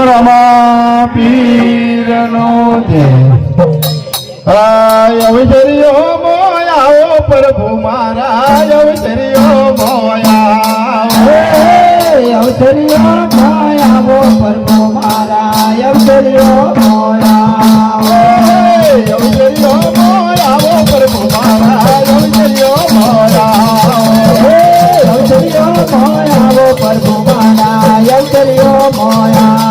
રમા પીરનો જય અવસર્યો મોયાઓ પ્રભુ મારા અવસર્યો મોયા અવસર્યો મોયાઓ પ્રભુ મારા અવસર્યો મોયા અવસર્યો મોયાઓ પ્રભુ મારા અવસર્યો મોયા અવસર્યો મોયાઓ પ્રભુ મારા અવસર્યો મોયા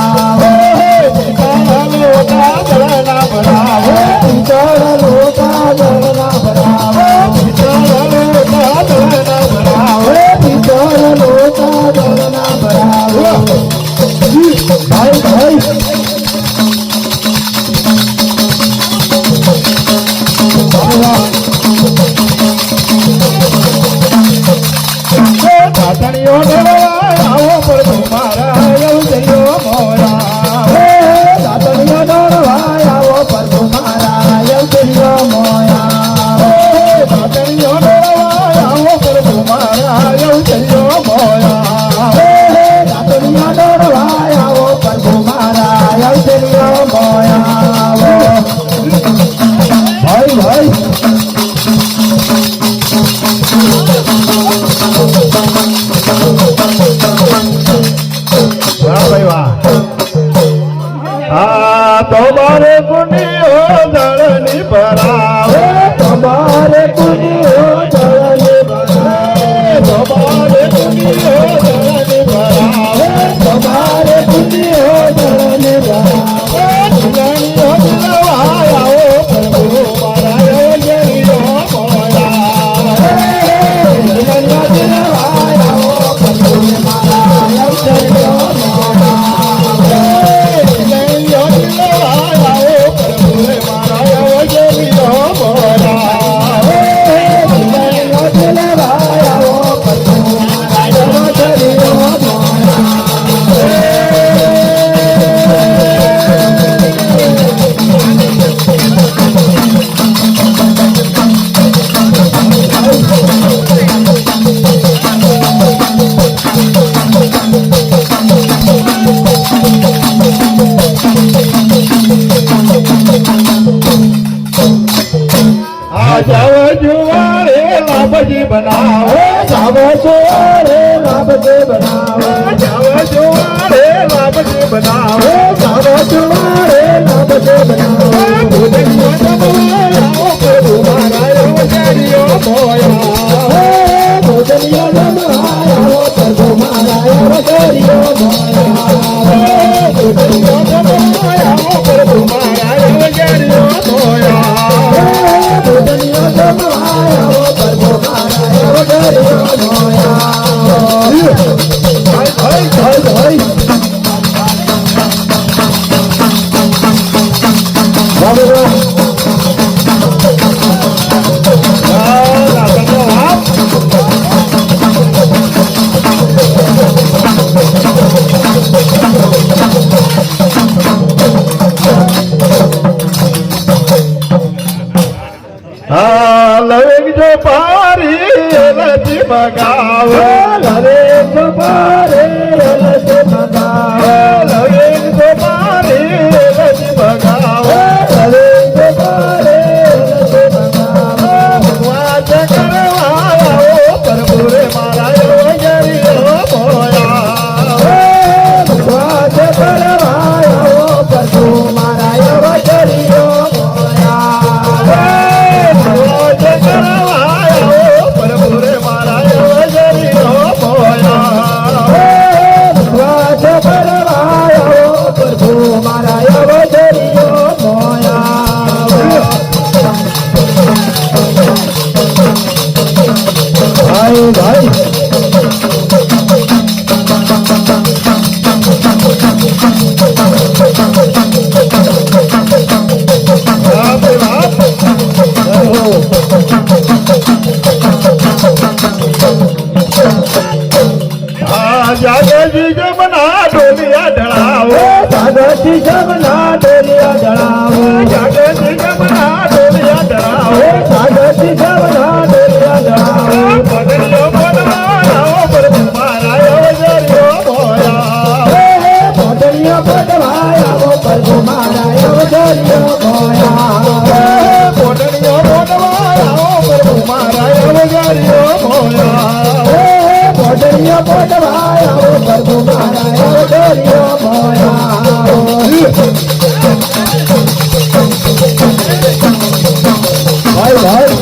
તમારે કુંડીઓ દળની ભરાવે તમારે કુંડીઓ દળની ભરાવે તમારે કુંડીઓ દળની ભરાવે તમારે કુંડીઓ દળની ભરાવે દુલ્હણીઓ દિલવાયાઓ પ્રભુ મારા અવસર્યો મોયા દુલ્હણીઓ દિલવાયાઓ પ્રભુ મારા અવસર્યો જાવ જુવારે લાભજી બનાવો જાવ જુવારે લાભજી બનાવો જાવ જુવારે લાભજી બનાવો જાવ જુવારે લાભજી બનાવો ભૂદેવો જમવાયાઓ પ્રભુ મારા અવસર્યો મોયા ભૂદેવો જમવાયાઓ પ્રભુ મારા અવસર્યો મોયા ભૂદેવો જમવાયાઓ પ્રભુ મારા અવસર્યો મોયા ભૂદેવો જમવાયાઓ પ્રભુ મારા અવસર્યો મોયા લવેગ જો પારી લતી મગાવે લવેગ જો પારી લતી મગાવે લવેગ જો પારી લતી મગાવે લવેગ જો પારી લતી મગાવે ભગવાન કરવાયાઓ પ્રભુ રે મારા અવસર્યો મોયા ભગવાન કરવાયાઓ પ્રભુ મારા અવસર્યો મોયા જાગજી જમના ડોલિયા ઢળાવો જાગજી જમના ડોલિયા ઢળાવો જાગજી જમના ડોલિયા ઢળાવો જાગજી જમના ડોલિયા ઢળાવો પગડિયો બોલવાયાઓ પ્રભુ મારા અવસર્યો મોયા પગડિયો પોટવાય આવો પ્રભુ મારા અવધરિયો મોયા પોટણીઓ પોટવાય આવો પ્રભુ મારા અવગર્યો મોયા પોટડીયો પોટવાય આવો પ્રભુ મારા અવધરિયો મોયા ભાઈ ભાઈ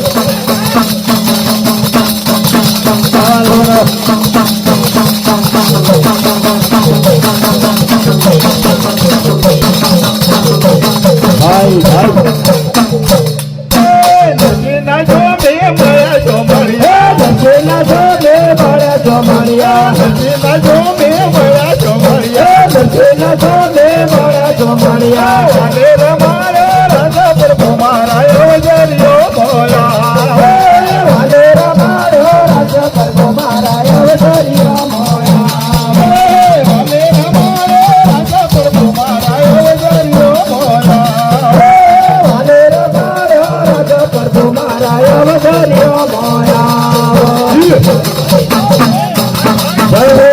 ભાઈ ભાઈ નદીના જોડે મળ્યા જો મળ્યા દક્ષિણા જોડે મળ્યા જો મળ્યા નદીના જોડે મળ્યા જો મળ્યા દક્ષિણા જોડે મળ્યા જો મળ્યા વાલે રમાડે રાજા પ્રભુ મારા અવગર્યો મોયા વાલે રમાડો રાજા પ્રભુ મારા અવધરિયો મોયા વાલે રમાડે રાજા પ્રભુ મારા અવગર્યો મોયા વાલે રમાડો રાજા પ્રભુ મારા અવધરિયો મોયા જય હો